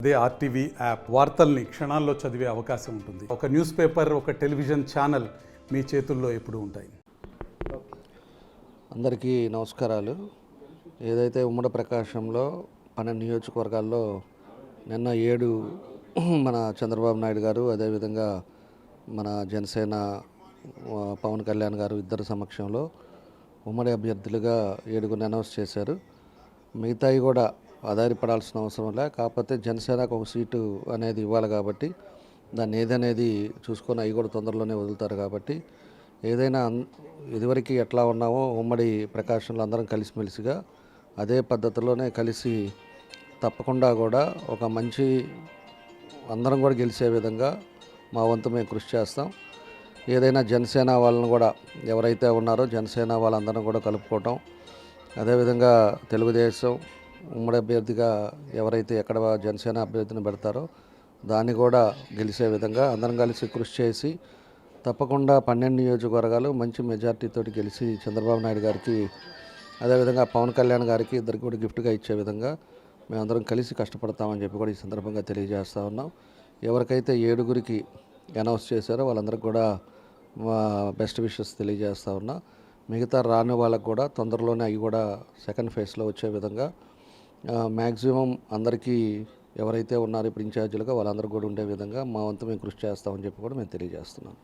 అదే RTV app వార్తల్ని క్షణాల్లో చదివే అవకాశం ఉంటుంది. ఒక న్యూస్ పేపర్, ఒక టెలివిజన్ ఛానల్ మీ చేతుల్లో ఎప్పుడూ ఉంటాయి. అందరికీ నమస్కారాలు. ఏదైతే ఉమ్మడి ప్రకాశంలో 12 నియోజకవర్గాల్లో నిన్న 7 మన చంద్రబాబు నాయుడు గారు, అదేవిధంగా మన జనసేన పవన్ కళ్యాణ్ గారు ఇద్దరు సమక్షంలో ఉమ్మడి అభ్యర్థులుగా 7గురిని అనౌన్స్ చేశారు. మిగతాయి కూడా ఆధారపడాల్సిన అవసరం లే, కాకపోతే జనసేనకు ఒక సీటు అనేది ఇవ్వాలి కాబట్టి దాన్ని ఏదనేది చూసుకొని అవి కూడా తొందరలోనే వదులుతారు. కాబట్టి ఏదైనా ఇదివరకు ఎట్లా ఉన్నామో ఉమ్మడి ప్రకాశంలో అందరం కలిసిమెలిసిగా అదే పద్ధతిలోనే కలిసి తప్పకుండా కూడా ఒక మంచి అందరం కూడా గెలిచే విధంగా మా వంతు మేము కృషి చేస్తాం. ఏదైనా జనసేన వాళ్ళని కూడా ఎవరైతే ఉన్నారో జనసేన వాళ్ళందరం కూడా కలుపుకోవటం, అదేవిధంగా తెలుగుదేశం ఉమ్మడి అభ్యర్థిగా ఎవరైతే ఎక్కడ జనసేన అభ్యర్థిని పెడతారో దాన్ని కూడా గెలిచే విధంగా అందరం కలిసి కృషి చేసి తప్పకుండా 12 నియోజకవర్గాలు మంచి మెజార్టీతో గెలిచి చంద్రబాబు నాయుడు గారికి, అదేవిధంగా పవన్ కళ్యాణ్ గారికి ఇద్దరికి కూడా గిఫ్ట్గా ఇచ్చే విధంగా మేమందరం కలిసి కష్టపడతామని చెప్పి కూడా ఈ సందర్భంగా తెలియజేస్తూ ఉన్నాం. ఎవరికైతే 7గురికి అనౌన్స్ చేశారో వాళ్ళందరికీ కూడా బెస్ట్ విషెస్ తెలియజేస్తూ ఉన్నా. మిగతా రాని వాళ్ళకు కూడా తొందరలోనే అవి కూడా సెకండ్ ఫేజ్లో వచ్చే విధంగా మ్యాక్సిమం అందరికీ ఎవరైతే ఉన్నారో ఇప్పుడు ఇన్ఛార్జీలుగా వాళ్ళందరూ కూడా ఉండే విధంగా మా వంతు మేము కృషి చేస్తామని చెప్పి కూడా మేము తెలియజేస్తున్నాం.